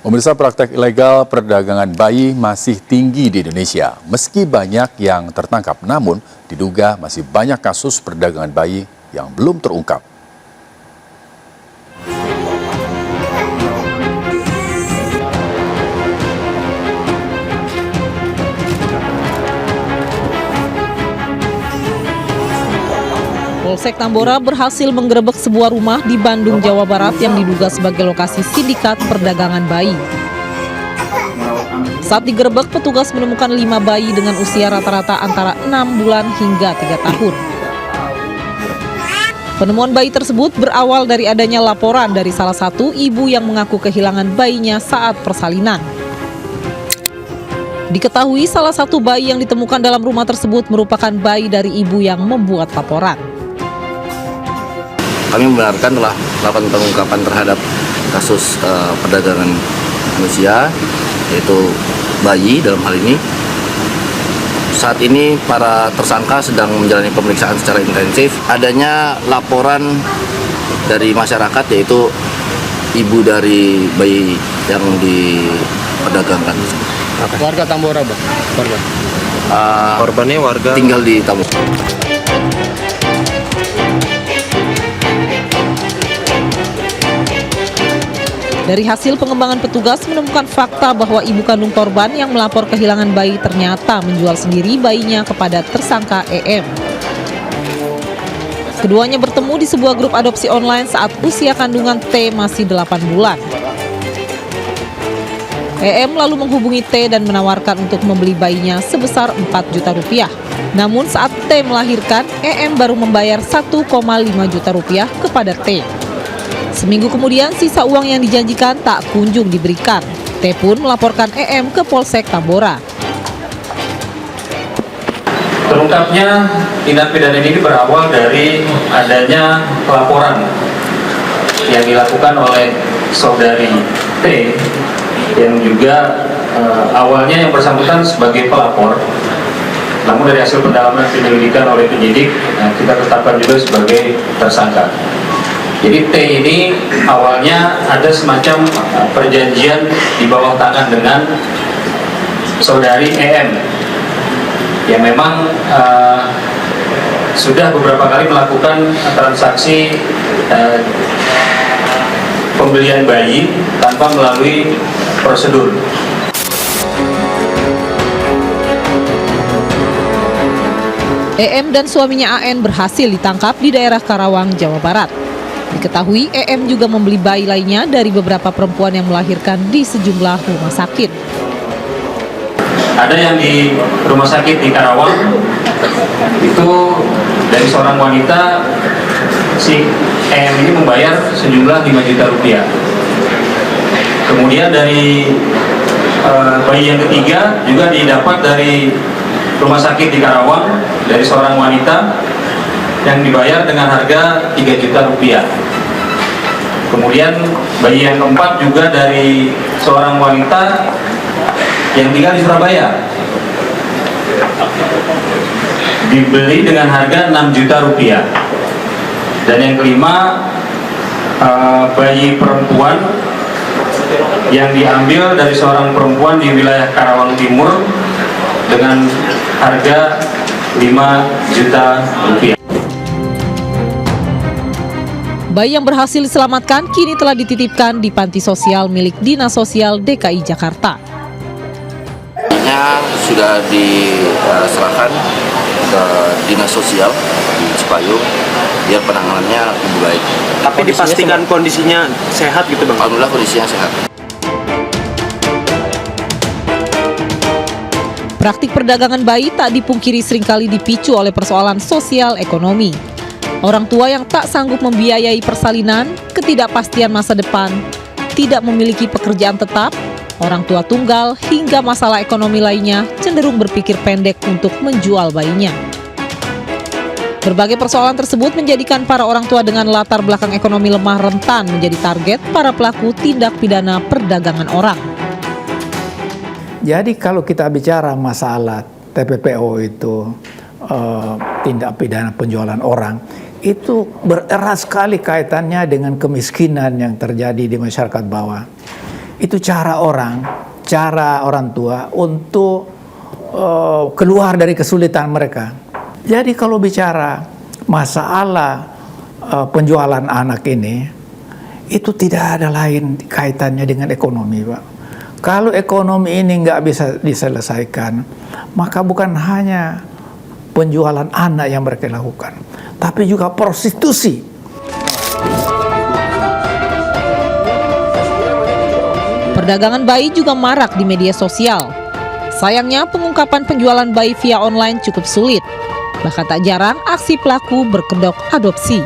Pemirsa, praktek ilegal perdagangan bayi masih tinggi di Indonesia. Meski banyak yang tertangkap, namun diduga masih banyak kasus perdagangan bayi yang belum terungkap. Polsek Tambora berhasil menggerebek sebuah rumah di Bandung, Jawa Barat yang diduga sebagai lokasi sindikat perdagangan bayi. Saat digerebek, petugas menemukan 5 bayi dengan usia rata-rata antara 6 bulan hingga 3 tahun. Penemuan bayi tersebut berawal dari adanya laporan dari salah satu ibu yang mengaku kehilangan bayinya saat persalinan. Diketahui salah satu bayi yang ditemukan dalam rumah tersebut merupakan bayi dari ibu yang membuat laporan. Kami membenarkan telah melakukan pengungkapan terhadap kasus perdagangan manusia, yaitu bayi dalam hal ini. Saat ini para tersangka sedang menjalani pemeriksaan secara intensif. Adanya laporan dari masyarakat, yaitu ibu dari bayi yang diperdagangkan. Warga Tambora, Bang? Korbannya warga tinggal di Tambora. Dari hasil pengembangan petugas menemukan fakta bahwa ibu kandung korban yang melapor kehilangan bayi ternyata menjual sendiri bayinya kepada tersangka EM. Keduanya bertemu di sebuah grup adopsi online saat usia kandungan T masih 8 bulan. EM lalu menghubungi T dan menawarkan untuk membeli bayinya sebesar 4 juta rupiah. Namun saat T melahirkan, EM baru membayar 1,5 juta rupiah kepada T. Seminggu kemudian, sisa uang yang dijanjikan tak kunjung diberikan. T pun melaporkan EM ke Polsek Tambora. Terungkapnya tindak pidana ini berawal dari adanya pelaporan yang dilakukan oleh saudari T, yang juga awalnya yang bersangkutan sebagai pelapor. Namun dari hasil pendalaman penyelidikan oleh penyidik, kita tetapkan juga sebagai tersangka. Jadi T ini awalnya ada semacam perjanjian di bawah tangan dengan saudari EM yang memang sudah beberapa kali melakukan transaksi pembelian bayi tanpa melalui prosedur. EM dan suaminya AN berhasil ditangkap di daerah Karawang, Jawa Barat. Diketahui EM juga membeli bayi lainnya dari beberapa perempuan yang melahirkan di sejumlah rumah sakit. Ada yang di rumah sakit di Karawang, itu dari seorang wanita, si EM ini membayar sejumlah 5 juta rupiah. Kemudian dari bayi yang ketiga juga didapat dari rumah sakit di Karawang, dari seorang wanita yang dibayar dengan harga 3 juta rupiah. Kemudian bayi yang keempat juga dari seorang wanita yang tinggal di Surabaya, dibeli dengan harga 6 juta rupiah. Dan yang kelima, bayi perempuan yang diambil dari seorang perempuan di wilayah Karawang Timur dengan harga 5 juta rupiah. Bayi yang berhasil diselamatkan kini telah dititipkan di panti sosial milik Dinas Sosial DKI Jakarta. Sudah diserahkan ke Dinas Sosial di Cipayung biar penanganannya lebih baik. Tapi dipastikan kondisinya sehat gitu, Bang? Alhamdulillah kondisinya sehat. Praktik perdagangan bayi tak dipungkiri seringkali dipicu oleh persoalan sosial ekonomi. Orang tua yang tak sanggup membiayai persalinan, ketidakpastian masa depan, tidak memiliki pekerjaan tetap, orang tua tunggal, hingga masalah ekonomi lainnya cenderung berpikir pendek untuk menjual bayinya. Berbagai persoalan tersebut menjadikan para orang tua dengan latar belakang ekonomi lemah rentan menjadi target para pelaku tindak pidana perdagangan orang. Jadi kalau kita bicara masalah TPPO itu tindak pidana penjualan orang, itu bererat sekali kaitannya dengan kemiskinan yang terjadi di masyarakat bawah. itu cara orang tua untuk keluar dari kesulitan mereka. Jadi kalau bicara masalah penjualan anak ini, itu tidak ada lain kaitannya dengan ekonomi, Pak. Kalau ekonomi ini nggak bisa diselesaikan, maka bukan hanya penjualan anak yang mereka lakukan, tapi juga prostitusi. Perdagangan bayi juga marak di media sosial. Sayangnya pengungkapan penjualan bayi via online cukup sulit. Bahkan tak jarang aksi pelaku berkedok adopsi.